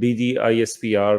DGISPR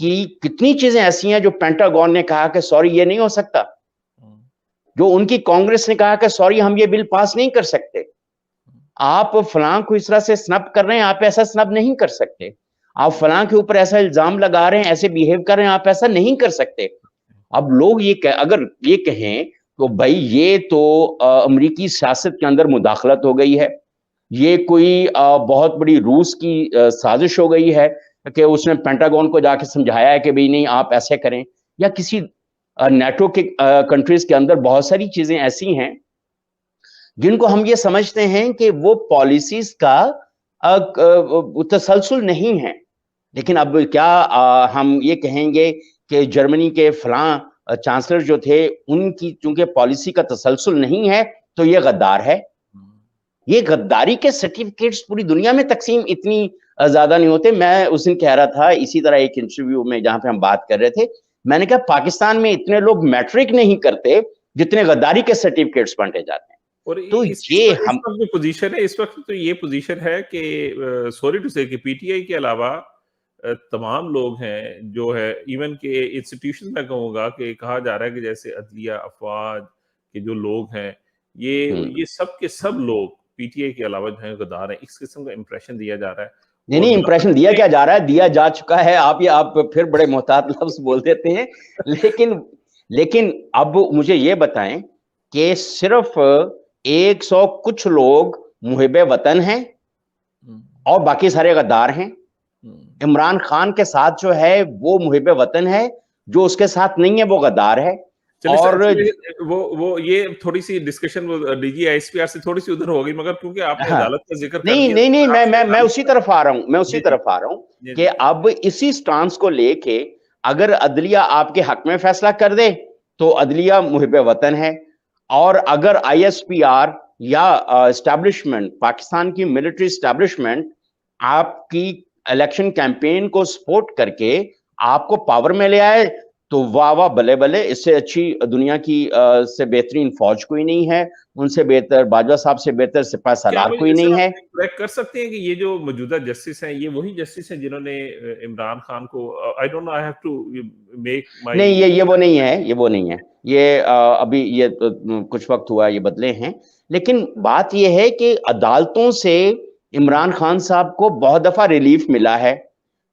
کہ کتنی چیزیں ایسی ہیں جو پینٹاگون نے کہا کہ سوری یہ نہیں ہو سکتا، جو ان کی کانگریس نے کہا کہ سوری ہم یہ بل پاس نہیں کر سکتے، آپ فلاں کو اس طرح سے سنب کر رہے ہیں، آپ ایسا سنب نہیں کر سکتے، آپ فلاں کے اوپر ایسا الزام لگا رہے ہیں، ایسے بیہیو کر رہے ہیں، آپ ایسا نہیں کر سکتے۔ اب لوگ اگر یہ کہیں تو بھائی یہ تو امریکی سیاست کے اندر مداخلت ہو گئی ہے، یہ کوئی بہت بڑی روس کی سازش ہو گئی ہے کہ اس نے پینٹاگون کو جا کے سمجھایا ہے کہ بھئی نہیں آپ ایسے کریں، یا کسی نیٹو کے کنٹریز کے اندر بہت ساری چیزیں ایسی ہیں جن کو ہم یہ سمجھتے ہیں کہ وہ پالیسیز کا تسلسل نہیں ہے، لیکن اب کیا ہم یہ کہیں گے کہ جرمنی کے فلاں چانسلر جو تھے ان کی چونکہ پالیسی کا تسلسل نہیں ہے تو یہ غدار ہے؟ یہ غداری کے سرٹیفکیٹس پوری دنیا میں تقسیم اتنی زیادہ نہیں ہوتے۔ میں اس دن کہہ رہا تھا اسی طرح ایک انٹرویو میں جہاں پہ ہم بات کر رہے تھے، میں نے کہا پاکستان میں اتنے لوگ میٹرک نہیں کرتے جتنے غداری کے سرٹیفکیٹس بانٹے جاتے ہیں۔ اور تو اس یہ وقت جو پوزیشن ہے اس وقت، تو یہ پوزیشن ہے کہ سوری ٹو سے کہ پی ٹی آئی کے علاوہ تمام لوگ ہیں جو ہے ایون کہ انسٹیٹیوشن میں کہوں گا کہ کہا جا رہا ہے کہ جیسے عدلیہ افواج کے جو لوگ ہیں یہ سب کے سب لوگ پی ٹی آئی کے علاوہ جو ہیں غدار ہیں، اس قسم کا امپریشن دیا جا رہا ہے۔ نہیں امپریشن دیا کیا جا رہا ہے، دیا جا چکا ہے، آپ پھر بڑے محتاط لفظ بول دیتے ہیں، لیکن اب مجھے یہ بتائیں کہ صرف 100 کچھ لوگ محب وطن ہیں اور باقی سارے غدار ہیں؟ عمران خان کے ساتھ جو ہے وہ محب وطن ہے، جو اس کے ساتھ نہیں ہے وہ غدار ہے۔ اور وہ یہ تھوڑی سی discussion D G S P R سے تھوڑی سی ادھر ہو گئی، مگر کیونکہ آپ نے عدالت کا ذکر کر دیا، نہیں میں اسی طرف آ رہا ہوں کہ اب اسی سٹانس کو لے کے اگر عدلیہ آپ کے حق میں فیصلہ کر دے تو عدلیہ محب وطن ہے، اور اگر آئی ایس پی آر یا اسٹیبلشمنٹ، پاکستان کی ملٹری اسٹیبلشمنٹ آپ کی الیکشن کیمپین کو سپورٹ کر کے آپ کو پاور میں لے آئے تو واہ واہ بلے بلے، اس سے اچھی دنیا کی سے بہترین فوج کوئی نہیں ہے، ان سے بہتر باجوہ صاحب سے بہتر سپاہ سالار کوئی نہیں ہے۔ کر سکتے ہیں کہ یہ جو موجودہ جسٹس ہیں یہ وہی جسٹس ہیں جنہوں نے عمران خان کو نہیں یہ وہ نہیں ہے، یہ ابھی یہ کچھ وقت ہوا یہ بدلے ہیں، لیکن بات یہ ہے کہ عدالتوں سے عمران خان صاحب کو بہت دفعہ ریلیف ملا ہے۔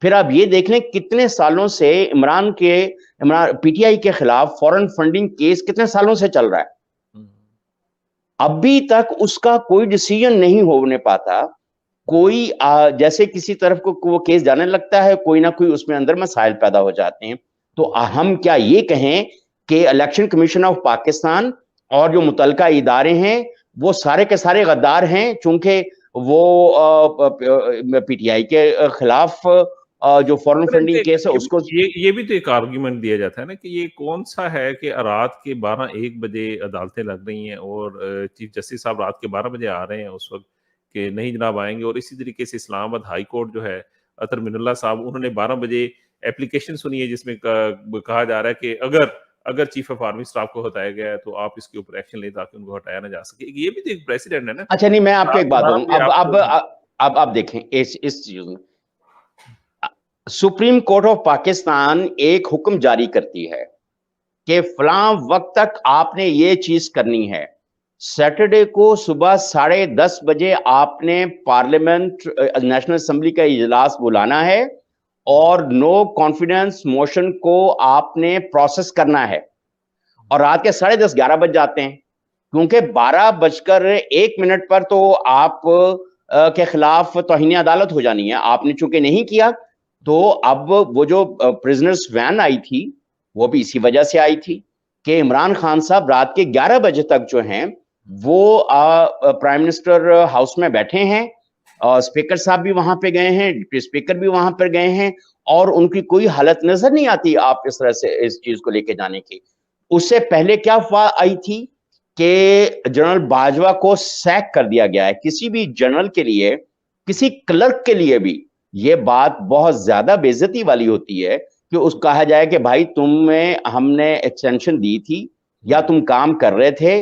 پھر آپ یہ دیکھ لیں کتنے سالوں سے عمران پی ٹی آئی کے خلاف فورن فنڈنگ کیس کتنے سالوں سے چل رہا ہے، ابھی تک اس کا کوئی ڈیسیژن نہیں ہونے پاتا، کوئی جیسے کسی طرف کو وہ کیس جانے لگتا ہے کوئی نہ کوئی اس میں اندر مسائل پیدا ہو جاتے ہیں۔ تو ہم کیا یہ کہیں کہ الیکشن کمیشن آف پاکستان اور جو متعلقہ ادارے ہیں وہ سارے کے سارے غدار ہیں، چونکہ وہ پی ٹی آئی کے خلاف جو فورن فنڈنگ کیس ہے اس کو یہ بھی تو ایک آرگیومنٹ دیا جاتا ہے نا کہ یہ کون سا ہے کہ رات کے 12-1 بجے عدالتیں لگ رہی ہیں اور چیف جسٹس صاحب رات کے 12 بجے آ رہے ہیں اس وقت کہ نہیں جناب آئیں گے، اور اسی طریقے سے اسلام آباد ہائی کورٹ جو ہے اطہر من اللہ صاحب انہوں نے 12 بجے اپلیکیشن سنی ہے جس میں کہا جا رہا ہے کہ اگر چیف آف آرمی اسٹاف کو ہٹایا گیا ہے تو آپ اس کے اوپر ایکشن لیں تاکہ ان کو ہٹایا نہ جا سکے۔ یہ بھی تو ایک پریسیڈنٹ ہے نا۔ اچھا نہیں میں آپ کو ایک بات بتاؤں، اب آپ دیکھیں اس چیز میں سپریم کورٹ آف پاکستان ایک حکم جاری کرتی ہے کہ فلاں وقت تک آپ نے یہ چیز کرنی ہے، سیٹرڈے کو صبح 10:30 بجے آپ نے پارلیمنٹ نیشنل اسمبلی کا اجلاس بلانا ہے اور نو کانفیڈنس موشن کو آپ نے پروسیس کرنا ہے، اور رات کے 10:30 11 بج جاتے ہیں کیونکہ 12:01 پر تو آپ کے خلاف توہین عدالت ہو جانی ہے، آپ نے چونکہ نہیں کیا تو اب وہ جو پرزنرز وین آئی تھی وہ بھی اسی وجہ سے آئی تھی کہ عمران خان صاحب رات کے 11 بجے تک جو ہیں وہ پرائم منسٹر ہاؤس میں بیٹھے ہیں، اسپیکر صاحب بھی وہاں پہ گئے ہیں، ڈپٹی اسپیکر بھی وہاں پر گئے ہیں، اور ان کی کوئی حالت نظر نہیں آتی آپ اس طرح سے اس چیز کو لے کے جانے کی۔ اس سے پہلے کیا افواہ آئی تھی کہ جنرل باجوہ کو سیک کر دیا گیا ہے۔ کسی بھی جنرل کے لیے، کسی کلرک کے لیے بھی یہ بات بہت زیادہ بے عزتی والی ہوتی ہے کہ اس کہا جائے کہ بھائی تمہیں ہم نے ایکسٹینشن دی تھی یا تم کام کر رہے تھے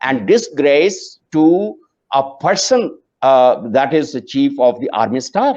and disgrace to a person that is the chief of the army staff.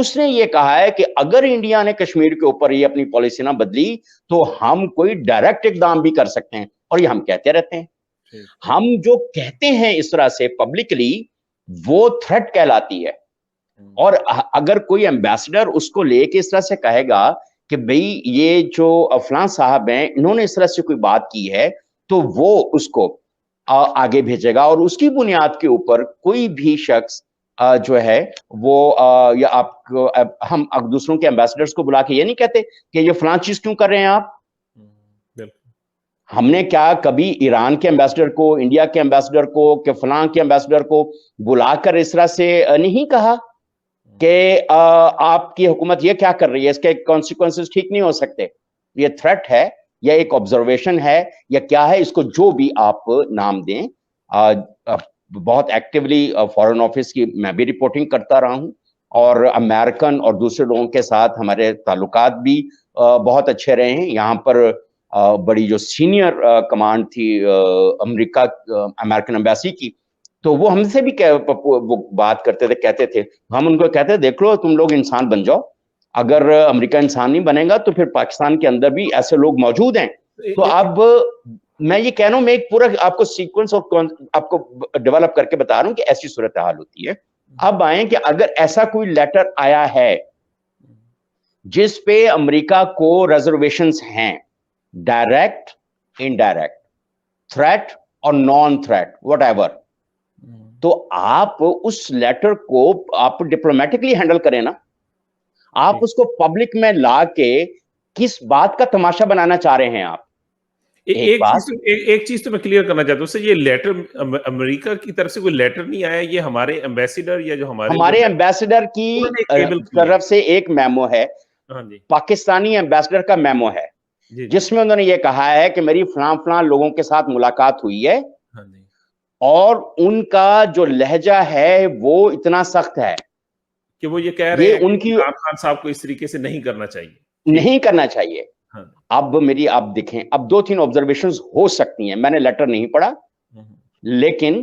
اس نے یہ کہا ہے کہ اگر انڈیا نے کشمیر کے اوپر یہ اپنی پالیسی نہ بدلی تو ہم کوئی ڈائریکٹ اقدام بھی کر سکتے ہیں, اور یہ ہم کہتے رہتے ہیں. ہم جو کہتے ہیں اس طرح سے پبلکلی وہ تھریٹ کہلاتی ہے, اور اگر کوئی ایمبیسڈر اس کو لے کے اس طرح سے کہے گا کہ بھئی یہ جو فلاں صاحب ہیں انہوں نے اس طرح سے کوئی بات کی ہے, تو وہ اس کو آگے بھیجے گا, اور اس کی بنیاد کے اوپر کوئی بھی شخص جو ہے وہ یا آپ ہم دوسروں کے ایمبیسڈرز کو بلا کے یہ نہیں کہتے کہ یہ فلاں چیز کیوں کر رہے ہیں آپ. ہم نے کیا کبھی ایران کے ایمبیسڈر کو, انڈیا کے ایمبیسڈر کو, کہ فلاں کے ایمبیسڈر کو بلا کر اس طرح سے نہیں کہا کہ آپ کی حکومت یہ کیا کر رہی ہے, اس کے کانسیکوینسز ٹھیک نہیں ہو سکتے, یہ تھریٹ ہے یا ایک آبزرویشن ہے یا کیا ہے, اس کو جو بھی آپ نام دیں. بہت ایکٹیولی فارن آفس کی میں بھی رپورٹنگ کرتا رہا ہوں, اور امریکن اور دوسرے لوگوں کے ساتھ ہمارے تعلقات بھی بہت اچھے رہے ہیں. یہاں پر بڑی جو سینئر کمانڈ تھی امریکن ایمبیسی کی, تو وہ ہم سے بھی وہ بات کرتے تھے, کہتے تھے, ہم ان کو کہتے دیکھ لو تم لوگ انسان بن جاؤ, اگر امریکہ انسان نہیں بنے گا تو پھر پاکستان کے اندر بھی ایسے لوگ موجود ہیں. تو اب میں یہ کہہ رہا ہوں, میں ایک پورا آپ کو سیکوینس اور آپ کو ڈیولپ کر کے بتا رہا ہوں کہ ایسی صورتحال ہوتی ہے. اب آئیں کہ اگر ایسا کوئی لیٹر آیا ہے جس پہ امریکہ کو ریزرویشنز ہیں, ڈائریکٹ, انڈائریکٹ, تھریٹ اور نان تھریٹ وٹ ایور, تو آپ اس لیٹر کو آپ ڈپلومیٹکلی ہینڈل کریں نا. آپ اس کو پبلک میں لا کے کس بات کا تماشا بنانا چاہ رہے ہیں آپ؟ ایک چیز تو میں کلیئر کرنا چاہتا ہوں, یہ لیٹر امریکہ کی طرف سے کوئی لیٹر نہیں آیا, یہ ہمارے ایمبیسیڈر یا جو ہمارے ایمبیسیڈر کی طرف سے ایک میمو ہے, پاکستانی ایمبیسیڈر کا میمو ہے, جس میں انہوں نے یہ کہا ہے کہ میری فلاں فلاں لوگوں کے ساتھ ملاقات ہوئی ہے, اور ان کا جو لہجہ ہے وہ اتنا سخت ہے کہ وہ یہ کہہ رہے ہیں کہ عمران خان صاحب کو اس طریقے سے نہیں کرنا چاہیے, نہیں کرنا چاہیے. اب میری آپ دیکھیں, اب 2-3 آبزرویشنز ہو سکتی ہیں, میں نے لیٹر نہیں پڑھا, لیکن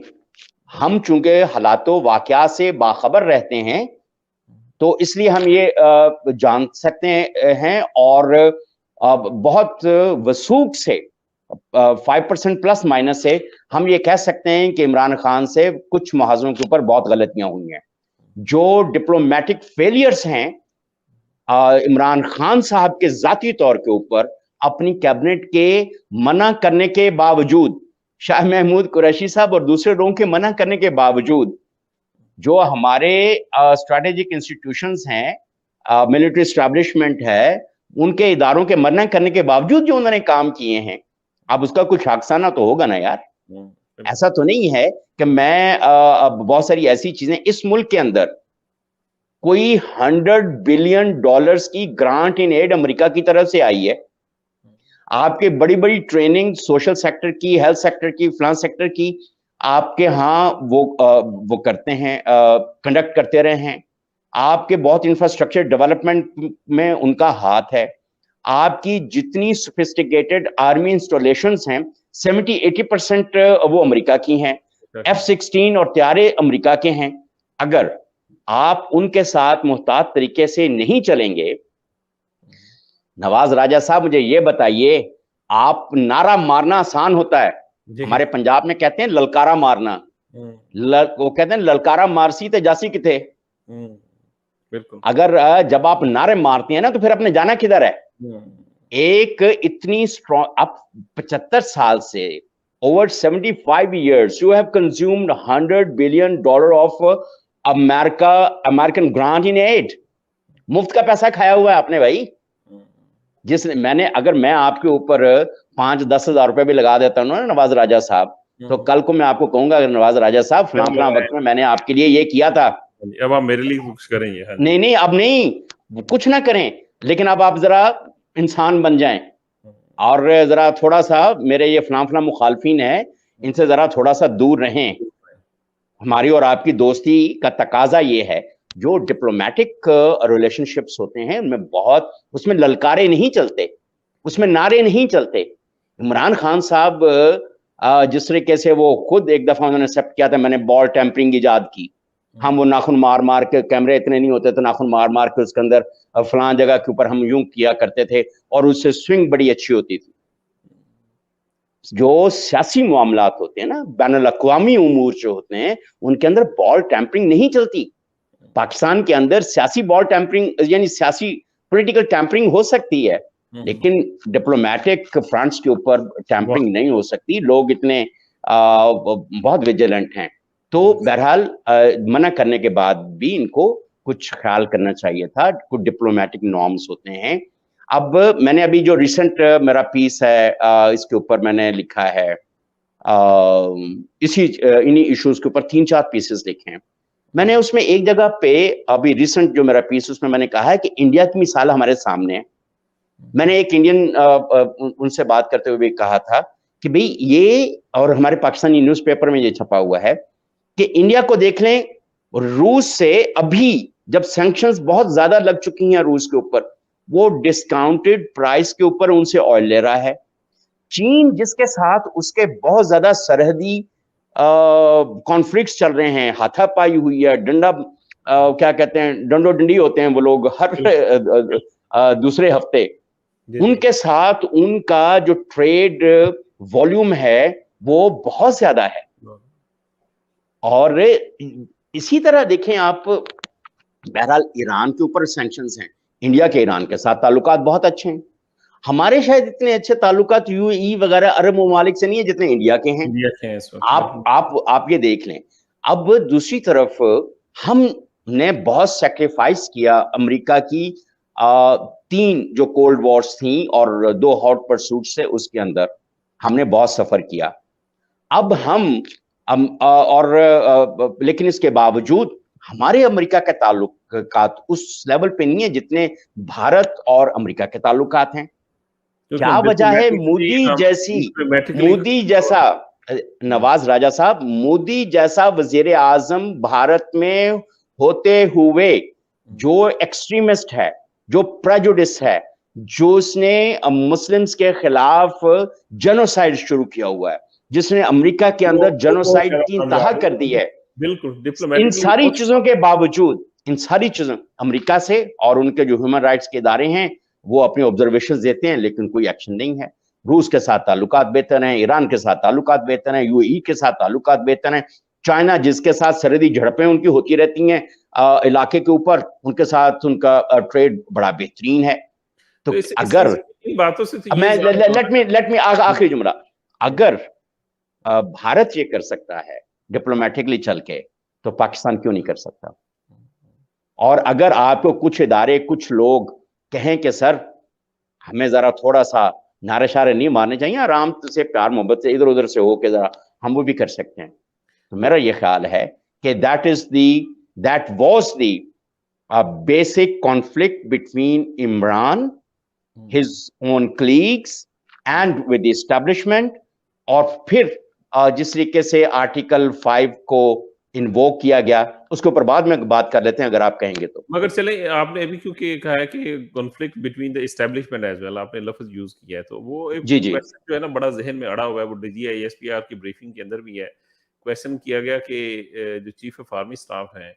ہم چونکہ حالات و واقعات سے باخبر رہتے ہیں تو اس لیے ہم یہ جان سکتے ہیں, اور بہت وثوق سے 5% پلس مائنس سے ہم یہ کہہ سکتے ہیں کہ عمران خان سے کچھ محاذوں کے اوپر بہت غلطیاں ہوئی ہیں. جو ڈپلومیٹک فیلئرز ہیں عمران خان صاحب کے ذاتی طور کے اوپر, اپنی کیبنٹ کے منع کرنے کے باوجود, شاہ محمود قریشی صاحب اور دوسرے لوگوں کے منع کرنے کے باوجود, جو ہمارے اسٹریٹجک انسٹیٹیوشنز ہیں, ملٹری اسٹیبلشمنٹ ہے, ان کے اداروں کے منع کرنے کے باوجود جو انہوں نے کام کیے ہیں, اب اس کا کچھ حقصانہ تو ہوگا نا یار. ایسا تو نہیں ہے کہ میں بہت ساری ایسی چیزیں اس ملک کے اندر کوئی $100 بلین کی گرانٹ ان ایڈ امریکہ کی طرف سے آئی ہے, آپ کے بڑی بڑی ٹریننگ سوشل سیکٹر کی, ہیلتھ سیکٹر کی, فلاں سیکٹر کی, آپ کے ہاں وہ کرتے ہیں, کنڈکٹ کرتے رہے ہیں. آپ کے بہت انفراسٹرکچر ڈیولپمنٹ میں ان کا ہاتھ ہے. آپ کی جتنی سوفسٹیکیٹڈ آرمی انسٹالیشنز ہیں 70-80% وہ امریکہ کی ہیں, F-16 اور طیارے امریکہ کے ہیں. اگر آپ ان کے ساتھ محتاط طریقے سے نہیں چلیں گے, نواز راجہ صاحب مجھے یہ بتائیے, آپ نعرہ مارنا آسان ہوتا ہے, ہمارے پنجاب میں کہتے ہیں للکارا مارنا, وہ کہتے ہیں للکارا مارسی تے جاسی کتے. اگر جب آپ نعرے مارتے ہیں نا تو پھر اپنے جانا کدھر ہے. ایک اتنی اسٹرانگ, اب 75 سال سے over 75 years you have consumed $100 billion of American grant in aid. مفت کا پیسہ کھایا ہوا ہے آپ نے بھائی. جس میں نے, اگر میں آپ کے اوپر 5-10 ہزار روپے بھی لگا دیتا ہوں نا نواز راجہ صاحب, تو کل کو میں آپ کو کہوں گا اگر نواز راجہ صاحب فلاں فلاں وقت میں نے آپ کے لیے یہ کیا تھا, اب آپ میرے لیے کچھ کریں گے. نہیں, اب نہیں, کچھ نہ کریں, لیکن اب آپ ذرا انسان بن جائیں, اور ذرا تھوڑا سا میرے یہ فلاں فلاں مخالفین ہیں ان سے ذرا تھوڑا سا دور رہیں. ہماری اور آپ کی دوستی کا تقاضا یہ ہے, جو ڈپلومیٹک ریلیشن شپس ہوتے ہیں ان میں بہت, اس میں للکارے نہیں چلتے, اس میں نعرے نہیں چلتے. عمران خان صاحب جس طریقے سے وہ خود ایک دفعہ انہوں نے ایکسپٹ کیا تھا, میں نے بال ٹیمپرنگ ایجاد کی, ہم وہ ناخن مار مار کے, کیمرے اتنے نہیں ہوتے تو ناخن مار مار کے اس کے اندر فلاں جگہ کے اوپر ہم یوں کیا کرتے تھے, اور اس سے سوئنگ بڑی اچھی ہوتی تھی. جو سیاسی معاملات ہوتے ہیں نا, بین الاقوامی امور جو ہوتے ہیں, ان کے اندر بال ٹیمپرنگ نہیں چلتی. پاکستان کے اندر سیاسی بال ٹیمپرنگ یعنی سیاسی پولیٹیکل ٹیمپرنگ ہو سکتی ہے, لیکن ڈپلومیٹک فرنٹس کے اوپر ٹیمپرنگ نہیں ہو سکتی. لوگ اتنے بہت ویجیلنٹ ہیں. تو بہرحال منع کرنے کے بعد بھی ان کو کچھ خیال کرنا چاہیے تھا. کچھ ڈپلومیٹک نارمز ہوتے ہیں. اب میں نے ابھی جو ریسنٹ میرا پیس ہے اس کے اوپر میں نے لکھا ہے, انہی ایشوز کے اوپر 3-4 پیسز لکھے ہیں. میں نے اس میں ایک جگہ پہ ابھی ریسنٹ جو میرا پیس اس میں نے کہا ہے کہ انڈیا کی مثال ہمارے سامنے ہے. میں نے ایک انڈین ان سے بات کرتے ہوئے بھی کہا تھا کہ بھئی یہ, اور ہمارے پاکستانی نیوز پیپر میں یہ چھپا ہوا ہے کہ انڈیا کو دیکھ لیں, روس سے ابھی جب سینکشنز بہت زیادہ لگ چکی ہیں روس کے اوپر, وہ ڈسکاؤنٹڈ پرائس کے اوپر ان سے آئل لے رہا ہے. چین جس کے ساتھ اس کے بہت زیادہ سرحدی کانفلکٹس چل رہے ہیں, ہاتھا پائی ہوئی ہے, ڈنڈا کیا کہتے ہیں, ڈنڈو ڈنڈی ہوتے ہیں وہ لوگ ہر دوسرے ہفتے, ان کے ساتھ ان کا جو ٹریڈ والیوم ہے وہ بہت زیادہ ہے. اور اسی طرح دیکھیں آپ, بہرحال ایران کے اوپر سینکشنز ہیں, انڈیا کے ایران کے ساتھ تعلقات بہت اچھے ہیں. ہمارے شاید اتنے اچھے تعلقات یو اے ای وغیرہ عرب ممالک سے نہیں ہے جتنے انڈیا کے ہیں. آپ یہ دیکھ لیں. اب دوسری طرف ہم نے بہت سیکریفائس کیا امریکہ کی 3 جو کولڈ وارز تھیں اور 2 ہاٹ پرسوٹ سے, اس کے اندر ہم نے بہت سفر کیا. اب لیکن اس کے باوجود ہمارے امریکہ کے تعلقات اس لیول پہ نہیں ہیں جتنے بھارت اور امریکہ کے تعلقات ہیں. کیا وجہ ہے؟ مودی جیسا نواز راجہ صاحب, مودی جیسا وزیر اعظم بھارت میں ہوتے ہوئے جو ایکسٹریمسٹ ہے, جو پریجوڈس ہے, جو اس نے مسلمز کے خلاف جنوسائیڈ شروع کیا ہوا ہے, جس نے امریکہ کے اندر جنوسائیڈ کی انتہا کر دی ہے, ان ساری چیزوں کے باوجود, ان ساری چیزوں امریکہ سے اور ان کے جو ہیومن رائٹس کے ادارے ہیں وہ اپنے آبزرویشن دیتے ہیں, لیکن کوئی ایکشن نہیں ہے. روس کے ساتھ تعلقات بہتر ہیں, ایران کے ساتھ تعلقات بہتر ہیں, یو اے ای کے ساتھ تعلقات بہتر ہیں. چائنا جس کے ساتھ سرحدی جھڑپیں ان کی ہوتی رہتی ہیں علاقے کے اوپر, ان کے ساتھ ان کا ٹریڈ بڑا بہترین ہے. تو اگر لیٹ می آخری جملہ, اگر بھارت یہ کر سکتا ہے ڈپلومیٹکلی چل کے, تو پاکستان کیوں نہیں کر سکتا؟ اور اگر آپ کو کچھ ادارے, کچھ لوگ کہیں کہ سر ہمیں ذرا تھوڑا سا نعرے شارے نہیں مارنے چاہیے, آرام سے پیار محبت سے ادھر ادھر سے ہو کے ذرا ہم وہ بھی کر سکتے ہیں. تو میرا یہ خیال ہے کہ that was the basic conflict between Imran, his own colleagues and with the establishment. اور پھر جس طریقے سے آرٹیکل 5 کو انووک کیا گیا, اس کے اوپر بعد میں بات کر لیتے ہیں اگر آپ کہیں گے تو. مگر چلیں, آپ نے ابھی کیونکہ کہا ہے کہ conflict between the establishment as well, آپ نے لفظ یوز کیا ہے, تو وہ ایک کویسچن جو ہے نا بڑا ذہن میں اڑا ہوا ہے, وہ D G I S P R کی بریفنگ کے اندر بھی ہے. کویسچن کیا گیا کہ جو چیف آف آرمی اسٹاف ہیں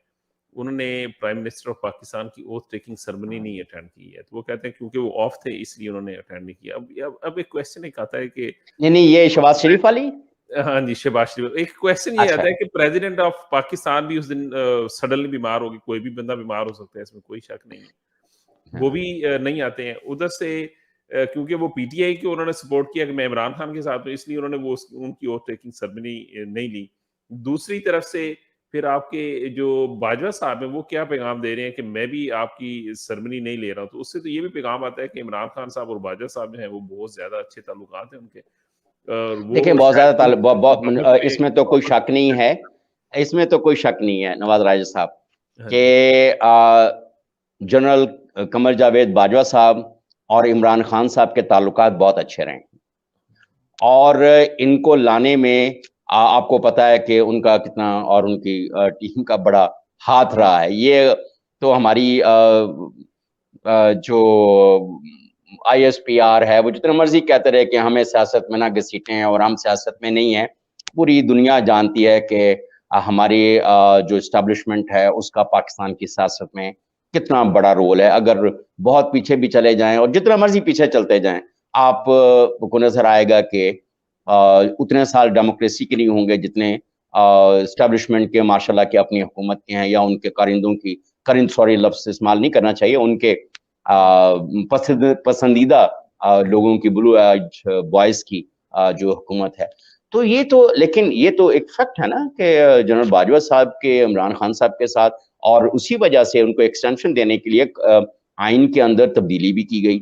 انہوں نے پرائم منسٹر آف پاکستان کی اوتھ ٹیکنگ سرمنی نہیں اٹینڈ کی ہے, تو وہ کہتے ہیں کیونکہ وہ آف تھے اس لیے انہوں نے اٹینڈ نہیں کیا. اب ایک کویسچن ایک آتا ہے کہ نہیں یہ شہباز شریف والی, ہاں جی شہباز شریف, ایک کویسچن یہ آتا ہے کہ پریزیڈنٹ آف پاکستان بھی اس دن سڈنلی بیمار ہوگی, کوئی بھی بندہ بیمار ہو سکتا ہے, اس میں کوئی شک نہیں ہے, وہ بھی نہیں آتے ہیں ادھر سے, کیونکہ وہ پی ٹی آئی کو انہوں نے سپورٹ کیا کہ میں عمران خان کے ساتھ ہوں, اس لیے انہوں نے وہ ان کی اوتھ ٹیکنگ سرمنی نہیں لی. دوسری طرف سے پھر آپ کے جو باجوہ صاحب ہیں وہ کیا پیغام دے رہے ہیں کہ میں بھی آپ کی سرمنی نہیں لے رہا ہوں, تو اس سے تو یہ بھی پیغام آتا ہے کہ عمران خان صاحب اور باجوہ صاحب جو ہیں وہ بہت زیادہ اچھے تعلقات ہیں ان کے. دیکھیں بہت زیادہ اس میں تو کوئی شک نہیں ہے, اس میں تو کوئی شک نہیں ہے نواز راجہ صاحب کہ جنرل قمر جاوید باجوہ صاحب اور عمران خان صاحب کے تعلقات بہت اچھے رہے, اور ان کو لانے میں آپ کو پتا ہے کہ ان کا کتنا اور ان کی ٹیم کا بڑا ہاتھ رہا ہے. یہ تو ہماری جو آئی ایس پی آر ہے وہ جتنا مرضی کہتے رہے کہ ہمیں سیاست میں نہ گھسیٹیں اور ہم سیاست میں نہیں ہیں, پوری دنیا جانتی ہے کہ ہماری جو اسٹیبلشمنٹ ہے اس کا پاکستان کی سیاست میں کتنا بڑا رول ہے. اگر بہت پیچھے بھی چلے جائیں اور جتنا مرضی پیچھے چلتے جائیں, آپ کو نظر آئے گا کہ اتنے سال ڈیموکریسی کے نہیں ہوں گے جتنے اسٹیبلشمنٹ کے ماشاء اللہ کی اپنی حکومت کے ہیں, یا ان کے کارندوں کی, سوری لفظ استعمال نہیں کرنا چاہیے, ان کے پسندیدہ لوگوں کی, بلو ایج بوائز کی جو حکومت ہے. تو یہ تو, لیکن یہ تو ایک فیکٹ ہے نا کہ جنرل باجوہ صاحب کے عمران خان صاحب کے ساتھ, اور اسی وجہ سے ان کو ایکسٹینشن دینے کے لیے آئین کے اندر تبدیلی بھی کی گئی.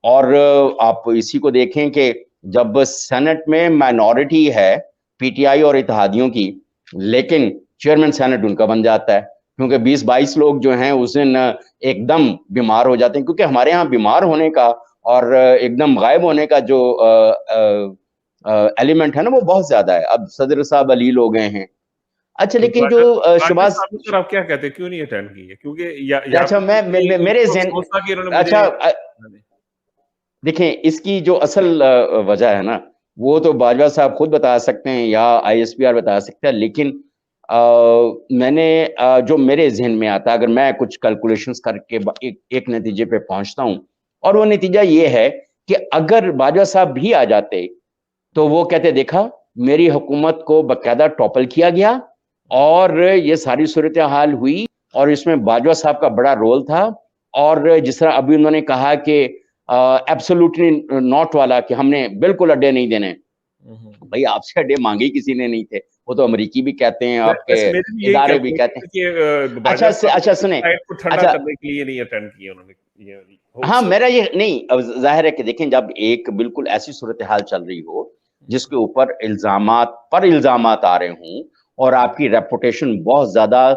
اور آپ اسی کو دیکھیں کہ جب سینٹ میں مائنورٹی ہے پی ٹی آئی اور اتحادیوں کی, لیکن چیئرمین سینٹ ان کا بن جاتا ہے, کیونکہ 20-22 لوگ جو ہیں اس دن ایک دم بیمار ہو جاتے ہیں, کیونکہ ہمارے ہاں بیمار ہونے کا اور ایک دم غائب ہونے کا جو ایلیمنٹ ہے نا وہ بہت زیادہ ہے. اب صدر صاحب علیل ہو گئے ہیں. اچھا, لیکن جو شباز صاحب آپ کیا کہتے ہیں کیوں نہیں اٹینڈ کیے؟ کیونکہ اچھا میرے ذہن, اچھا دیکھیں اس کی جو اصل وجہ ہے نا وہ تو باجوہ صاحب خود بتا سکتے ہیں یا آئی ایس پی آر بتا سکتے ہیں, لیکن میں نے جو میرے ذہن میں آتا ہے, اگر میں کچھ کیلکولیشنز کر کے ایک نتیجے پہ پہنچتا ہوں, اور وہ نتیجہ یہ ہے کہ اگر باجوہ صاحب بھی آ جاتے تو وہ کہتے دیکھا میری حکومت کو باقاعدہ ٹاپل کیا گیا اور یہ ساری صورتحال ہوئی, اور اس میں باجوہ صاحب کا بڑا رول تھا. اور جس طرح ابھی انہوں نے کہا کہ ایبسولوٹلی ناٹ والا, کہ ہم نے بالکل اڈے نہیں دینے, بھائی آپ سے اڈے مانگے کسی نے نہیں تھے, وہ تو امریکی بھی کہتے ہیں, آپ کے ادارے بھی کہتے ہیں. اچھا سنیں, اچھا ہاں میرا یہ نہیں, ظاہر ہے کہ دیکھیں جب ایک بالکل ایسی صورتحال چل رہی ہو جس کے اوپر الزامات آ رہے ہوں, اور آپ کی ریپوٹیشن بہت زیادہ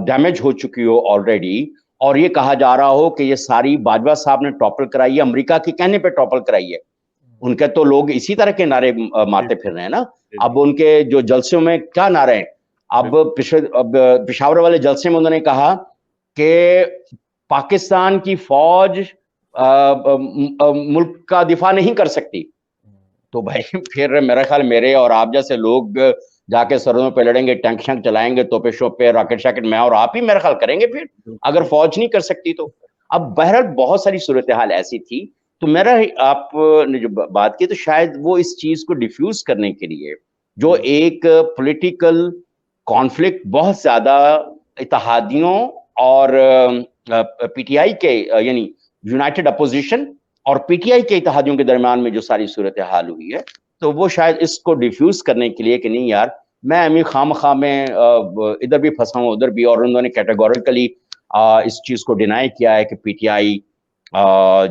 ڈیمیج ہو چکی ہو آلریڈی, اور یہ کہا جا رہا ہو کہ یہ ساری باجوہ صاحب نے ٹاپل کرائی ہے, امریکہ کے کہنے پہ ٹاپل کرائی ہے. ان کے تو لوگ اسی طرح کے نعرے مارتے پھر رہے ہیں نا. اب ان کے جو جلسوں میں کیا نعرے ہیں, اب پشاور والے جلسے میں انہوں نے کہا کہ پاکستان کی فوج ملک کا دفاع نہیں کر سکتی. تو بھائی پھر میرا خیال میرے اور آپ جیسے لوگ جا کے سرحدوں پہ لڑیں گے, ٹینک شنک چلائیں گے, توپے شوپے راکٹ شاکٹ میں اور آپ ہی میرا خیال کریں گے پھر, اگر فوج نہیں کر سکتی تو. اب بہرحال بہت ساری صورتحال ایسی تھی. تو میرا آپ نے جو بات کی تو شاید وہ اس چیز کو ڈیفیوز کرنے کے لیے جو ایک پولیٹیکل کانفلکٹ بہت زیادہ اتحادیوں اور پی ٹی آئی کے, یعنی یونائٹڈ اپوزیشن اور پی ٹی آئی کے اتحادیوں کے درمیان میں جو ساری صورتحال ہوئی ہے, تو وہ شاید اس کو ڈیفیوز کرنے کے لیے کہ نہیں یار میں امی خواہ میں ادھر بھی پھنسا ہوں ادھر بھی, اور انہوں نے کیٹیگوریکلی اس چیز کو ڈینائی کیا ہے کہ پی ٹی آئی,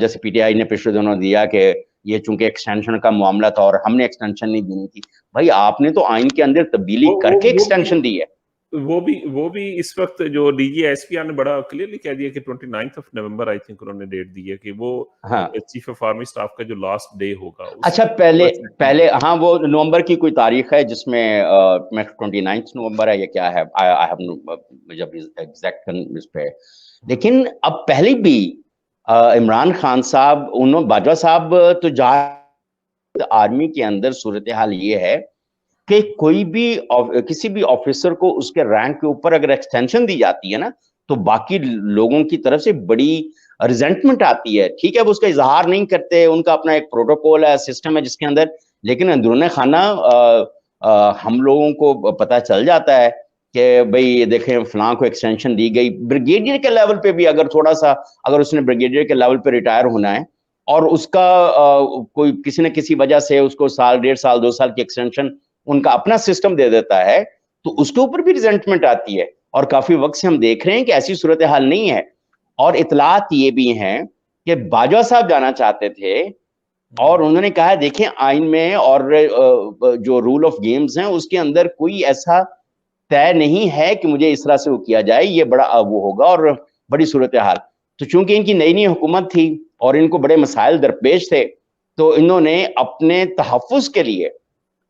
جیسے پی ٹی آئی نے پچھلے دنوں دیا کہ یہ چونکہ ایکسٹینشن کا معاملہ تھا اور ہم نے ایکسٹینشن نہیں دینی تھی. بھائی آپ نے تو آئین کے اندر تبدیلی کر کے ایکسٹینشن دی ہے. وہ بھی اس وقت جو D G S P R نے بڑا کلیئرلی کہہ دیا کہ 29 نومبر آئی تھنک انہوں نے ڈیٹ دی ہے کہ وہ چیف آف آرمی سٹاف کا جو لاسٹ ڈے ہوگا. اچھا پہلے ہاں وہ نومبر کی کوئی تاریخ ہے جس میں 29 نومبر ہے یا کیا ہے, جب ایگزیکٹ اس پہ. لیکن اب پہلے بھی عمران خان صاحب, باجوہ صاحب تو جا آرمی کے اندر صورتحال یہ ہے کہ کوئی بھی کسی بھی آفیسر کو اس کے رینک کے اوپر اگر ایکسٹینشن دی جاتی ہے نا تو باقی لوگوں کی طرف سے بڑی ریزنٹمنٹ آتی ہے. ٹھیک ہے وہ اس کا اظہار نہیں کرتے, ان کا اپنا ایک پروٹوکول ہے, سسٹم ہے جس کے اندر, لیکن اندرون خانہ ہم لوگوں کو پتہ چل جاتا ہے کہ بھئی دیکھیں فلاں کو ایکسٹینشن دی گئی. بریگیڈیئر کے لیول پہ بھی اگر تھوڑا سا, اگر اس نے بریگیڈیئر کے لیول پہ ریٹائر ہونا ہے اور اس کا کوئی کسی نہ کسی وجہ سے اس کو سال, 1.5 سال, 2 سال کی ایکسٹینشن ان کا اپنا سسٹم دے دیتا ہے, تو اس کے اوپر بھی ریزنٹمنٹ آتی ہے. اور کافی وقت سے ہم دیکھ رہے ہیں کہ ایسی صورتحال نہیں ہے. اور اطلاعات یہ بھی ہیں کہ باجوہ صاحب جانا چاہتے تھے اور انہوں نے کہا دیکھیں آئین میں اور جو رول آف گیمز ہیں اس کے اندر کوئی ایسا طے نہیں ہے کہ مجھے اس طرح سے وہ کیا جائے, یہ بڑا وہ ہوگا اور بڑی صورتحال. تو چونکہ ان کی نئی حکومت تھی اور ان کو بڑے مسائل درپیش تھے, تو انہوں نے اپنے تحفظ کے لیے,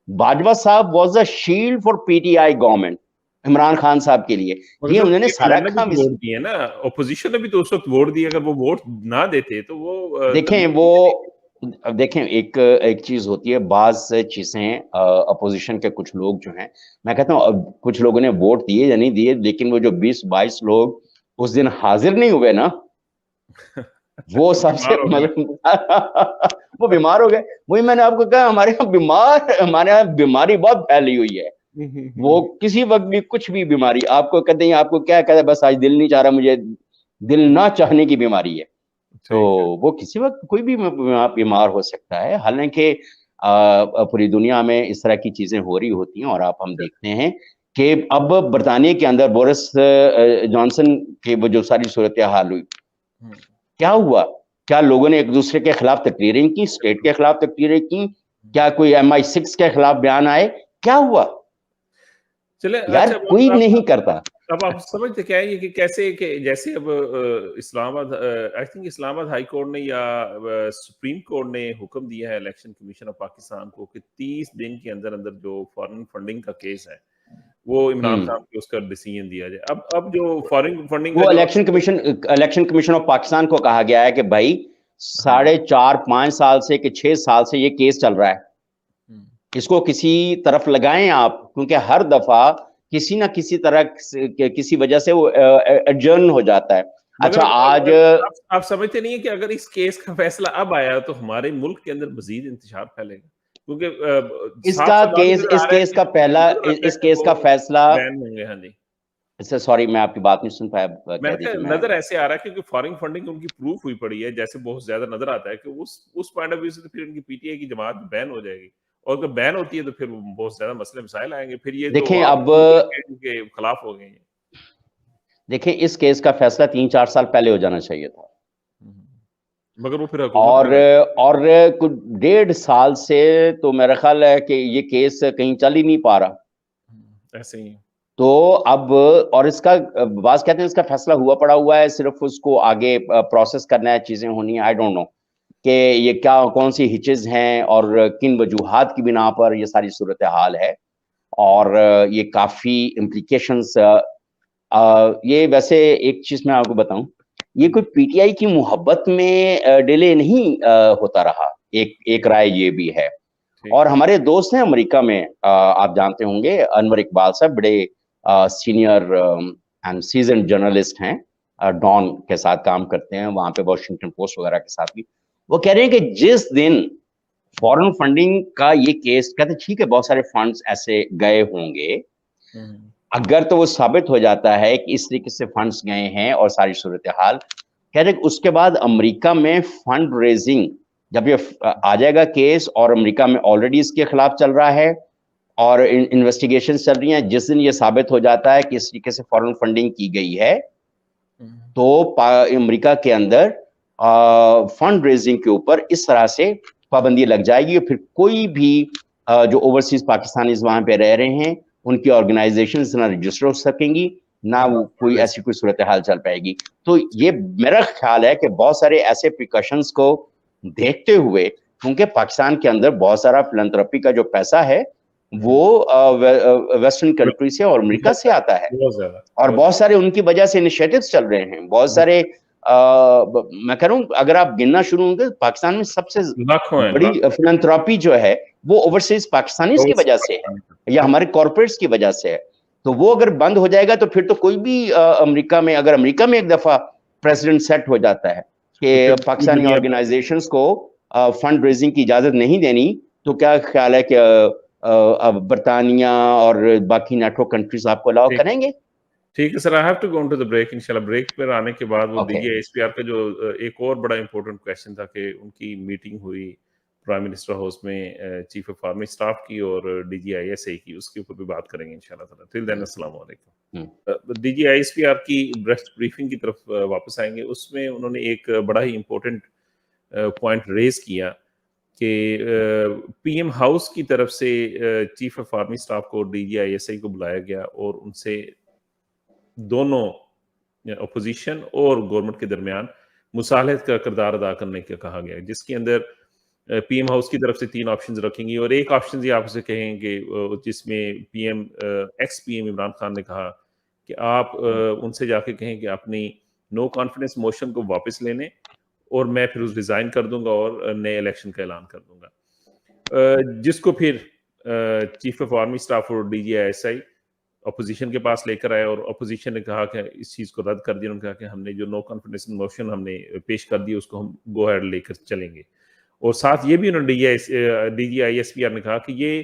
باجوہ صاحب was a shield for P T I government Imran Khan صاحب کے لیے, یہ انہوں نے سارا کام ووٹ دیے نا, اپوزیشن نے بھی تو اس وقت ووٹ دیے, اگر وہ ووٹ نہ دیتے تو وہ دیکھیں وہ اب دیکھیں ایک چیز ہوتی ہے، بعض چیزیں اپوزیشن کے کچھ لوگ جو ہیں، میں کہتا ہوں اب کچھ لوگوں نے ووٹ دیے یا نہیں دیے، لیکن وہ جو 20-22 لوگ اس دن حاضر نہیں ہوئے نا، وہ سب سے وہ بیمار ہو گئے. وہی میں نے آپ کو کہا، ہمارے یہاں بیماری بہت پھیلی ہوئی ہے. وہ کسی وقت بھی کچھ بھی بیماری آپ کو کہتے ہیں، آپ کو کیا کہتے ہیں، بس آج دل نہیں چاہ رہا مجھے، دل نہ چاہنے کی بیماری ہے. تو وہ کسی وقت کوئی بھی بیمار ہو سکتا ہے. حالانکہ پوری دنیا میں اس طرح کی چیزیں ہو رہی ہوتی ہیں، اور ہم دیکھتے ہیں کہ اب برطانیہ کے اندر بورس جانسن کی وہ جو ساری صورتحال ہوئی، کیا ہوا؟ کیا لوگوں نے ایک دوسرے کے خلاف تقریریں کی، اسٹیٹ کے خلاف تقریریں کی؟ کیا کوئی MI6 کے خلاف بیان آئے؟ کیا ہوا؟ چلے یار اچھا، کوئی نہیں کرتا. اب آپ سمجھتے کیا ہے کہ کیسے کہ جیسے اب اسلام آباد، آئی تھنک اسلام آباد ہائی کورٹ نے یا سپریم کورٹ نے حکم دیا ہے الیکشن کمیشن آف پاکستان کو کہ 30 دن کے اندر اندر جو فارن فنڈنگ کا کیس ہے وہ عمران خان کو اس کا ڈیسیژن دیا جائے. اب جو فارن فنڈنگ وہ کا جو الیکشن کمیشن آف پاکستان کو کہا گیا ہے کہ بھائی 4.5-5 سال سے کہ 6 سال سے یہ کیس چل رہا ہے، اس کو کسی طرف لگائیں آپ، کیونکہ ہر دفعہ کسی نہ کسی طرح کسی وجہ سے وہ ایڈجرن ہو جاتا ہے. اچھا آج آپ سمجھتے نہیں ہیں کہ اگر اس کیس کا فیصلہ اب آیا تو ہمارے ملک کے اندر مزید انتشار پھیلے گا؟ کیونکہ اس کیس کا فیصلہ بین ہوں گے. ہاں جی، سوری میں آپ کی بات نہیں سن پایا. میں نے کہا نظر ایسے آ رہا ہے کیونکہ فارن فنڈنگ ان کی پروف ہوئی پڑی ہے، جیسے بہت زیادہ نظر آتا ہے کہ اس پوائنٹ آف ویو سے پھر ان کی پی ٹی آئی کی جماعت بین ہو جائے گی، اور اگر بین ہوتی ہے تو پھر بہت زیادہ مسئلے مسائل آئیں گے. پھر یہ دیکھیں تو اب کے خلاف ہو گئے ہیں. دیکھیں اس کیس کا فیصلہ 3-4 سال پہلے ہو جانا چاہیے تھا، مگر وہ پھر اور 1.5 سال سے تو میرا خیال ہے کہ یہ کیس کہیں چل ہی نہیں پا رہا. ایسے ہی تو اب اور اس کا بعض کہتے ہیں اس کا فیصلہ ہوا پڑا ہوا ہے، صرف اس کو آگے پروسیس کرنا ہے، چیزیں ہونی ہیں. آئی ڈونٹ نو کہ یہ کون سی ہچز ہیں اور کن وجوہات کی بنا پر یہ ساری صورتحال ہے، اور یہ کافی امپلیکیشنز. یہ ویسے ایک چیز میں آپ کو بتاؤں، یہ کوئی پی ٹی آئی کی محبت میں ڈیلے نہیں ہوتا رہا. ایک رائے یہ بھی ہے. اور ہمارے دوست ہیں امریکہ میں، آپ جانتے ہوں گے، انور اقبال صاحب بڑے سینئر اینڈ سیزنڈ جرنلسٹ ہیں، ڈان کے ساتھ کام کرتے ہیں وہاں پہ، واشنگٹن پوسٹ وغیرہ کے ساتھ بھی. وہ کہہ رہے ہیں کہ جس دن فارن فنڈنگ کا یہ کیس، کہتے ہیں ٹھیک ہے بہت سارے فنڈز ایسے گئے ہوں گے، اگر تو وہ ثابت ہو جاتا ہے کہ اس طریقے سے فنڈز گئے ہیں اور ساری صورتحال، کہہ رہے اس کے بعد امریکہ میں فنڈ ریزنگ جب یہ آ جائے گا کیس، اور امریکہ میں آلریڈی اس کے خلاف چل رہا ہے اور انویسٹیگیشن چل رہی ہیں، جس دن یہ ثابت ہو جاتا ہے کہ اس طریقے سے فارن فنڈنگ کی گئی ہے، تو امریکہ کے اندر فنڈ ریزنگ کے اوپر اس طرح سے پابندی لگ جائے گی. پھر کوئی بھی جو اوورسیز پاکستانیز وہاں پہ رہ رہے ہیں، ان کی آرگنائزیشنز نہ رجسٹر ہو سکیں گی، نہ وہ کوئی ایسی کوئی صورتحال چل پائے گی. تو یہ میرا خیال ہے کہ بہت سارے ایسے پریکاشنز کو دیکھتے ہوئے، کیونکہ پاکستان کے اندر بہت سارا فلانتھراپی کا جو پیسہ ہے وہ ویسٹرن کنٹری سے اور امریکہ سے آتا ہے، اور بہت سارے ان کی وجہ سے انیشیٹوز چل رہے ہیں. بہت سارے میں کہہ رہا ہوں اگر آپ گننا شروع ہوں گے، پاکستان میں سب سے بڑی فلانتھراپی جو ہے وہ اوورسیز پاکستانیز کی وجہ سے ہے یا ہمارے کارپوریٹس کی وجہ سے ہے. تو وہ اگر بند ہو جائے گا تو پھر تو کوئی بھی امریکہ میں، اگر امریکہ میں ایک دفعہ پریزیڈنٹ سیٹ ہو جاتا ہے کہ پاکستانی آرگنائزیشنز کو فنڈ ریزنگ کی اجازت نہیں دینی، تو کیا خیال ہے کہ برطانیہ اور باقی نیٹو کنٹریز آپ کو الاؤ کریں گے؟ ٹھیک ہے sir, I have to go to the break. انشاءاللہ بریک پر آنے کے بعد وہ D G S P R کا جو ایک اور بڑا امپورٹنٹ کویشچن تھا کہ ان کی میٹنگ ہوئی پرائم منسٹر ہاؤس میں چیف آف آرمی اسٹاف کی اور ڈی جی آئی ایس اے کی، اس کے اوپر بھی بات کریں گے انشاءاللہ تعالیٰ. ٹل دین السلام علیکم. D G I S P R کی بریفنگ کی طرف واپس آئیں گے. اس میں انہوں نے ایک بڑا ہی امپورٹنٹ پوائنٹ ریز کیا کہ پی ایم ہاؤس کی طرف سے چیف آف آرمی اسٹاف کو D G I S A کو بلایا گیا اور ان سے دونوں اپوزیشن اور گورنمنٹ کے درمیان مصالحت کا کردار ادا کرنے کا کہا گیا، جس کے اندر پی ایم ہاؤس کی طرف سے 3 آپشنز رکھیں گی، اور ایک آپشن یہ آپ سے کہیں گے جس میں ex P M Imran Khan نے کہا کہ آپ ان سے جا کے کہیں کہ اپنی نو کانفیڈنس موشن کو واپس لے لیں اور میں پھر ریزائن کر دوں گا اور نئے الیکشن کا اعلان کر دوں گا، جس کو پھر چیف آف آرمی اسٹاف اور D G I S I opposition کے پاس لے کر آئے، اور اپوزیشن نے کہا کہ اس چیز کو رد کر دیا. انہوں نے کہا کہ ہم نے جو نو کانفیڈنس موشن ہم نے پیش کر دی اس کو ہم گو ہیڈ لے کر چلیں گے. اور ساتھ یہ بھی انہوں نے D G I S P R نے کہا کہ یہ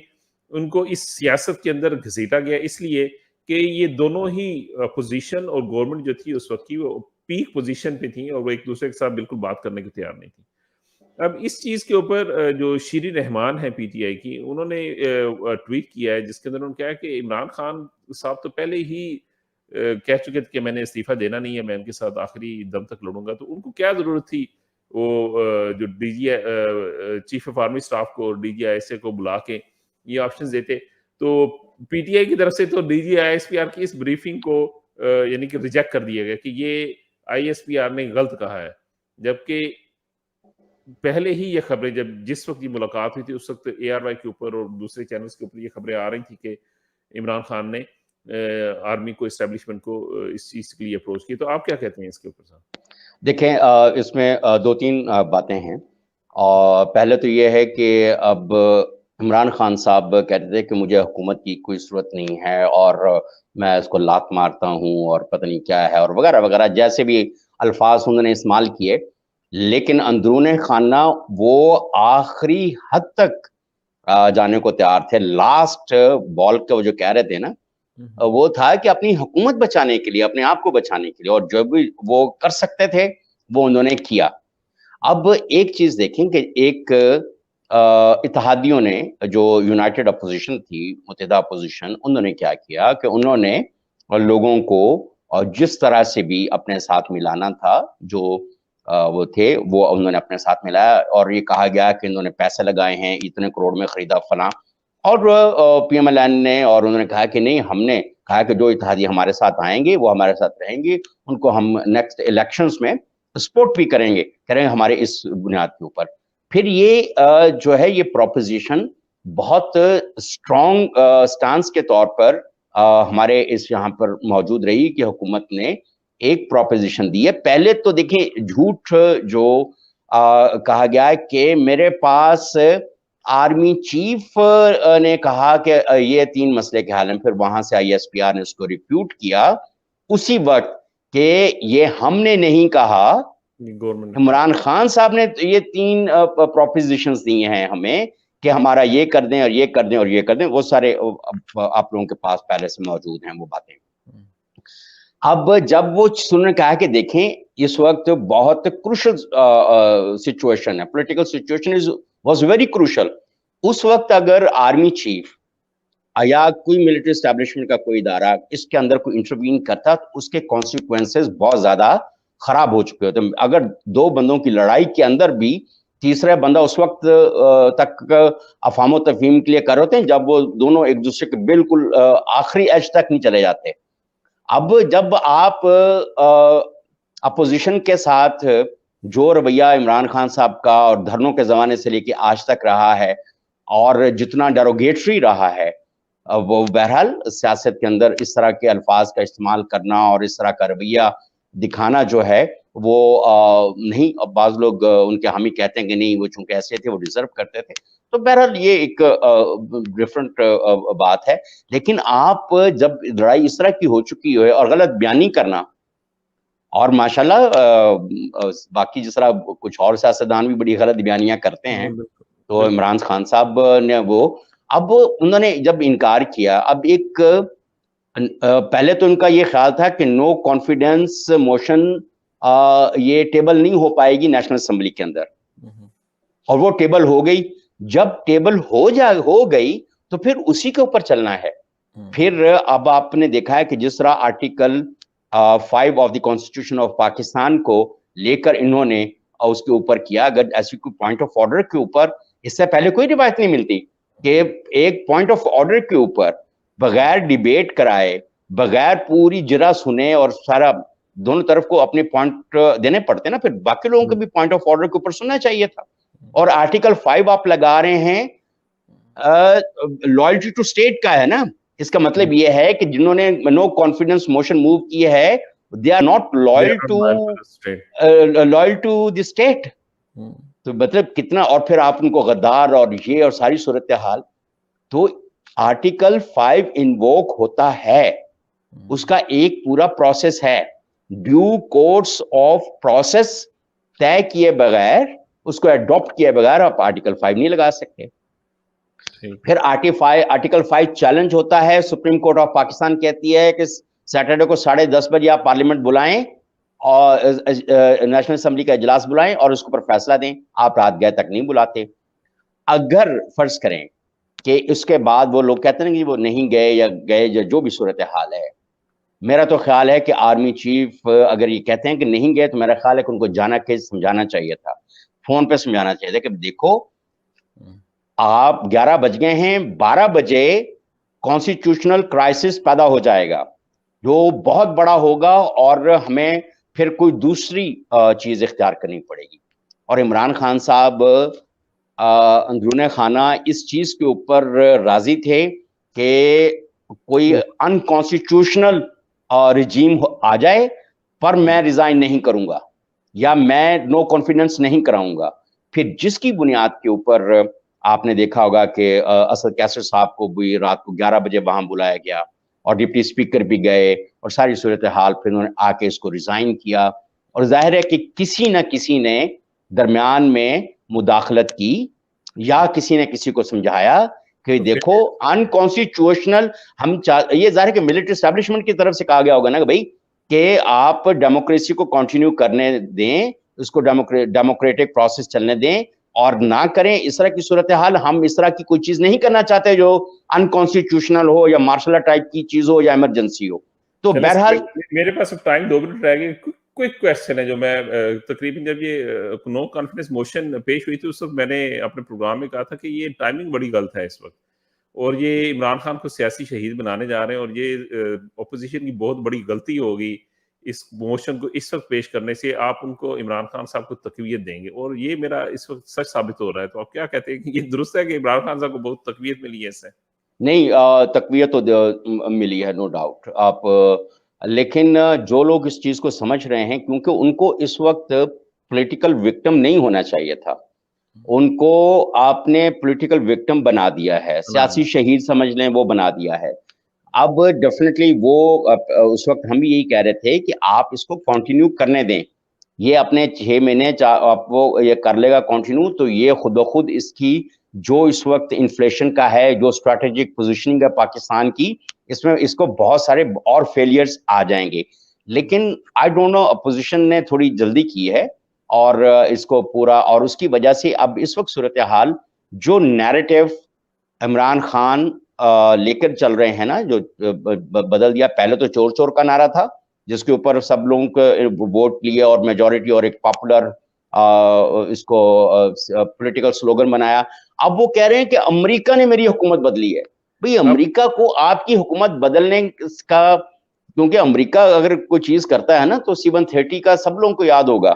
ان کو اس سیاست کے اندر گھسیٹا گیا اس لیے کہ یہ دونوں ہی اپوزیشن اور گورنمنٹ جو تھی اس وقت کی وہ پیک پوزیشن پہ تھیں اور وہ ایک دوسرے کے ساتھ بالکل بات کرنے کو تیار نہیں تھی. اب اس چیز کے اوپر جو شیریں رحمان ہے پی ٹی آئی کی، انہوں نے ٹویٹ کیا ہے جس کے اندر انہوں نے کہا کہ عمران خان صاحب تو پہلے ہی کہہ چکے تھے کہ میں نے استعفیٰ دینا نہیں ہے، میں ان کے ساتھ آخری دم تک لڑوں گا، تو ان کو کیا ضرورت تھی وہ جو D G chief of army staff کو، D G I S A کو بلا کے یہ آپشنز دیتے. تو پی ٹی آئی کی طرف سے تو D G I S P R کی اس بریفنگ کو یعنی کہ ریجیکٹ کر دیا گیا کہ یہ آئی ایس پی آر نے غلط کہا ہے، جبکہ پہلے ہی یہ خبریں جس وقت یہ ملاقات ہوئی تھی اس وقت اے آر وائی کے اوپر اور دوسرے چینلز کے اوپر یہ خبریں آ رہی تھی کہ عمران خان نے آرمی کو اسٹیبلشمنٹ کو اس چیز کے لیے اپروچ کی. تو آپ کیا کہتے ہیں اس کے اوپر صاحب؟ دیکھیں اس میں دو تین باتیں ہیں. اور پہلے تو یہ ہے کہ اب عمران خان صاحب کہتے تھے کہ مجھے حکومت کی کوئی ضرورت نہیں ہے اور میں اس کو لات مارتا ہوں اور پتہ نہیں کیا ہے اور وغیرہ وغیرہ، جیسے بھی الفاظ انہوں نے استعمال کیے، لیکن اندرون خانہ وہ آخری حد تک جانے کو تیار تھے. لاسٹ بال کا وہ جو کہہ رہے تھے نا، وہ تھا کہ اپنی حکومت بچانے کے لیے، اپنے آپ کو بچانے کے لیے، اور جو بھی وہ کر سکتے تھے وہ انہوں نے کیا. اب ایک چیز دیکھیں کہ ایک اتحادیوں نے، جو یونائٹڈ اپوزیشن تھی، متحدہ اپوزیشن، انہوں نے کیا کیا کہ انہوں نے لوگوں کو جس طرح سے بھی اپنے ساتھ ملانا تھا، جو وہ تھے وہ انہوں نے اپنے ساتھ ملایا، اور یہ کہا گیا کہ انہوں نے پیسے لگائے ہیں، اتنے کروڑ میں خریدا فلاں. اور پی ایم ایل این نے، اور انہوں نے کہا کہ نہیں، ہم نے کہا کہ جو اتحادی ہمارے ساتھ آئیں گے وہ ہمارے ساتھ رہیں گے، ان کو ہم نیکسٹ الیکشنز میں سپورٹ بھی کریں گے ہمارے اس بنیاد کے اوپر. پھر یہ جو ہے یہ پروپوزیشن بہت اسٹرانگ سٹانس کے طور پر ہمارے اس یہاں پر موجود رہی کہ حکومت نے ایک پروپوزیشن دی ہے. پہلے تو دیکھیں جھوٹ جو کہا گیا ہے کہ میرے پاس آرمی چیف نے کہا کہ یہ 3 مسئلے کے حل ہیں، پھر وہاں سے آئی ایس پی آر نے اس کو ریپیوٹ کیا اسی وقت کہ یہ ہم نے نہیں کہا، عمران خان صاحب نے یہ 3 پروپوزیشنز دی ہیں ہمیں کہ ہمارا یہ کر دیں اور یہ کر دیں اور یہ کر دیں. وہ سارے آپ لوگوں کے پاس پہلے سے موجود ہیں وہ باتیں. اب جب وہ انہوں نے کہا کہ دیکھیں اس وقت بہت کروشل سچویشن ہے، political situation was very crucial. اس وقت اگر آرمی چیف یا کوئی ملٹری اسٹیبلشمنٹ کا کوئی ادارہ اس کے اندر کوئی انٹروین کرتا تو اس کے کانسیکوینسز بہت زیادہ خراب ہو چکے ہوتے. اگر 2 بندوں کی لڑائی کے اندر بھی تیسرا بندہ اس وقت تک افہام و تفہیم کے لیے کر ہوتے ہیں جب وہ دونوں ایک دوسرے کے بالکل آخری ایج تک نہیں چلے جاتے. اب جب آپ اپوزیشن کے ساتھ جو رویہ عمران خان صاحب کا اور دھرنوں کے زمانے سے لے کے آج تک رہا ہے اور جتنا ڈیروگیٹری رہا ہے، وہ بہرحال سیاست کے اندر اس طرح کے الفاظ کا استعمال کرنا اور اس طرح کا رویہ دکھانا جو ہے وہ نہیں. بعض لوگ ان کے حامی کہتے ہیں کہ نہیں وہ چونکہ ایسے تھے وہ ڈیزرو کرتے تھے. تو بہرحال یہ ایک ڈفرنٹ بات ہے. لیکن آپ جب لڑائی اس طرح کی ہو چکی ہے اور غلط بیانی کرنا، اور ماشاءاللہ باقی جس طرح کچھ اور سیاستدان بھی بڑی غلط بیانیاں کرتے ہیں، تو عمران خان صاحب نے اب انہوں نے جب انکار کیا، اب ایک پہلے تو ان کا یہ خیال تھا کہ نو کانفیڈنس موشن یہ ٹیبل نہیں ہو پائے گی نیشنل اسمبلی کے اندر، اور وہ ٹیبل ہو گئی. جب ٹیبل ہو گئی تو پھر اسی کے اوپر چلنا ہے. پھر اب آپ نے دیکھا ہے کہ جس طرح article 5 of the constitution of Pakistan کو لے کر انہوں نے اس کے اوپر کیا. اگر ایسی کوئی پوائنٹ آف آرڈر کے اوپر اس سے پہلے کوئی روایت نہیں ملتی کہ ایک پوائنٹ آف آرڈر کے اوپر بغیر ڈیبیٹ کرائے، بغیر پوری جرا سنے، اور سارا دونوں طرف کو اپنے پوائنٹ دینے پڑتے نا، پھر باقی لوگوں کو بھی پوائنٹ آف آرڈر کے اوپر سننا چاہیے تھا. اور آرٹیکل 5 آپ لگا رہے ہیں لائلٹی ٹو اسٹیٹ کا ہے نا. اس کا مطلب یہ ہے کہ جنہوں نے نو کانفیڈنس موشن موو کی ہے they are not loyal to the state. تو مطلب کتنا, اور پھر آپ ان کو غدار اور یہ اور ساری صورتحال. تو آرٹیکل 5 انووک ہوتا ہے, اس کا ایک پورا پروسیس ہے, ڈیو کورس آف پروسیس طے کیے بغیر, اس کو اڈاپٹ کیے بغیر آپ آرٹیکل 5 نہیں لگا سکتے. پھر آرٹیکل 5 چیلنج ہوتا ہے, سپریم کورٹ آف پاکستان کہتی ہے کہ سیٹرڈے کو 10:30 بجے آپ پارلیمنٹ بلائیں اور نیشنل اسمبلی کا اجلاس بلائیں اور اس کے اوپر فیصلہ دیں. آپ رات گئے تک نہیں بلاتے. اگر فرض کریں کہ اس کے بعد وہ لوگ کہتے ہیں کہ وہ نہیں گئے یا گئے, جو بھی صورتحال ہے, میرا تو خیال ہے کہ آرمی چیف اگر یہ کہتے ہیں کہ نہیں گئے تو میرا خیال ہے کہ ان کو جانا کے سمجھانا چاہیے تھا, فون پہ سمجھانا چاہیے تھا کہ دیکھو آپ 11 بج گئے ہیں, 12 بجے کانسٹیٹیوشنل کرائسس پیدا ہو جائے گا جو بہت بڑا ہوگا اور ہمیں پھر کوئی دوسری چیز اختیار کرنی پڑے گی. اور عمران خان صاحب اندرون خانہ اس چیز کے اوپر راضی تھے کہ کوئی انکانسٹیٹیوشنل رجیم آ جائے پر میں ریزائن نہیں کروں گا یا میں نو کانفیڈنس نہیں کراؤں گا. پھر جس کی بنیاد کے اوپر آپ نے دیکھا ہوگا کہ اسد کیسر صاحب کو بھی رات کو 11 بجے وہاں بلایا گیا اور ڈپٹی اسپیکر بھی گئے اور ساری صورتحال, پھر انہوں نے آ کے اس کو ریزائن کیا. اور ظاہر ہے کہ کسی نہ کسی نے درمیان میں مداخلت کی یا کسی نے کسی کو سمجھایا کہ دیکھو انکانسٹیٹیوشنل ہم یہ ظاہر ہے کہ ملٹری اسٹیبلشمنٹ کی طرف سے کہا گیا ہوگا نا کہ بھائی کہ آپ ڈیموکریسی کو کنٹینیو کرنے دیں, اس کو ڈیموکریٹک پروسیس چلنے دیں اور نہ کریں اس طرح کی صورتحال. ہم اس طرح کی کوئی چیز نہیں کرنا چاہتے جو انکانسٹیٹیوشنل ہو یا مارشل ٹائپ کی چیز ہو یا ایمرجنسی ہو. تو بہرحال میرے پاس اب ٹائم 2 منٹ رہ گئے. کوئک کویسچن ہے جو میں تقریباً جب یہ نو کانفیڈنس موشن پیش ہوئی تھی اس وقت میں نے اپنے پروگرام میں کہا تھا کہ یہ ٹائمنگ بڑی غلط ہے اس وقت, اور یہ عمران خان کو سیاسی شہید بنانے جا رہے ہیں, اور یہ اپوزیشن کی بہت بڑی غلطی ہوگی اس موشن کو اس وقت پیش کرنے سے. آپ ان کو عمران خان صاحب کو تقویت دیں گے, اور یہ میرا اس وقت سچ ثابت ہو رہا ہے. تو آپ کیا کہتے ہیں کہ یہ درست ہے کہ عمران خان صاحب کو بہت تقویت ملی ہے اس سے؟ نہیں, تقویت تو ملی ہے, نو ڈاؤٹ. آپ لیکن جو لوگ اس چیز کو سمجھ رہے ہیں, کیونکہ ان کو اس وقت پولیٹیکل وکٹم نہیں ہونا چاہیے تھا, ان کو آپ نے پولیٹیکل وکٹم بنا دیا ہے, سیاسی شہید سمجھ لیں وہ بنا دیا ہے. اب ڈیفینیٹلی وہ اس وقت ہم بھی یہی کہہ رہے تھے کہ آپ اس کو کنٹینیو کرنے دیں, یہ اپنے 6 مہینے آپ وہ یہ کر لے گا کنٹینیو, تو یہ خود بخود اس کی جو اس وقت انفلیشن کا ہے, جو اسٹریٹجک پوزیشننگ ہے پاکستان کی, اس میں اس کو بہت سارے اور فیلئرز آ جائیں گے. لیکن آئی ڈونٹ نو, اپوزیشن نے تھوڑی جلدی کی ہے اور اس کو پورا, اور اس کی وجہ سے اب اس وقت صورتحال جو نیریٹو عمران خان لے کر چل رہے ہیں نا, جو بدل دیا. پہلے تو چور چور کا نعرہ تھا جس کے اوپر سب لوگوں کو ووٹ لیے اور میجورٹی اور ایک پاپولر اس کو پولیٹیکل سلوگن بنایا. اب وہ کہہ رہے ہیں کہ امریکہ نے میری حکومت بدلی ہے. بھئی امریکہ کو آپ کی حکومت بدلنے کا, کیونکہ امریکہ اگر کوئی چیز کرتا ہے نا تو C-130 کا سب لوگوں کو یاد ہوگا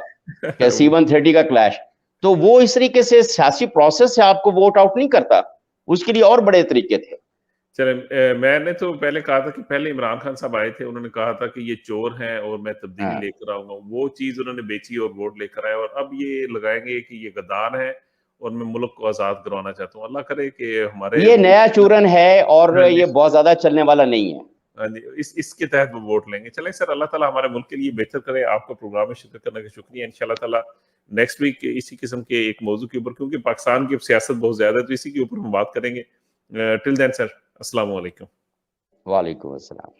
کہ C-130 کا کلیش, تو وہ اس طریقے سے سیاسی پروسیس سے آپ کو ووٹ آؤٹ نہیں کرتا, اس کے لیے اور بڑے طریقے تھے. چلیں, میں نے تو پہلے کہا تھا کہ پہلے عمران خان صاحب آئے تھے, انہوں نے کہا تھا کہ یہ چور ہیں اور میں تبدیلی لے کر آؤں گا. وہ چیز انہوں نے بیچی اور ووٹ لے کر آئے, اور اب یہ لگائیں گے کہ یہ غدار ہے اور میں ملک کو آزاد کروانا چاہتا ہوں. اللہ کرے کہ ہمارے یہ نیا چورن ہے اور یہ بہت زیادہ چلنے والا نہیں ہے. اس کے تحت وہ ووٹ لیں گے. چلیں سر, اللہ تعالیٰ ہمارے ملک کے لیے بہتر کرے. آپ کا پروگرام میں شرکت کرنے کا شکریہ. انشاءاللہ تعالیٰ نیکسٹ ویک اسی قسم کے ایک موضوع کے اوپر, کیونکہ پاکستان کی سیاست بہت زیادہ ہے تو اسی کے اوپر ہم بات کریں گے. ٹل دین سر, السلام علیکم. وعلیکم السلام.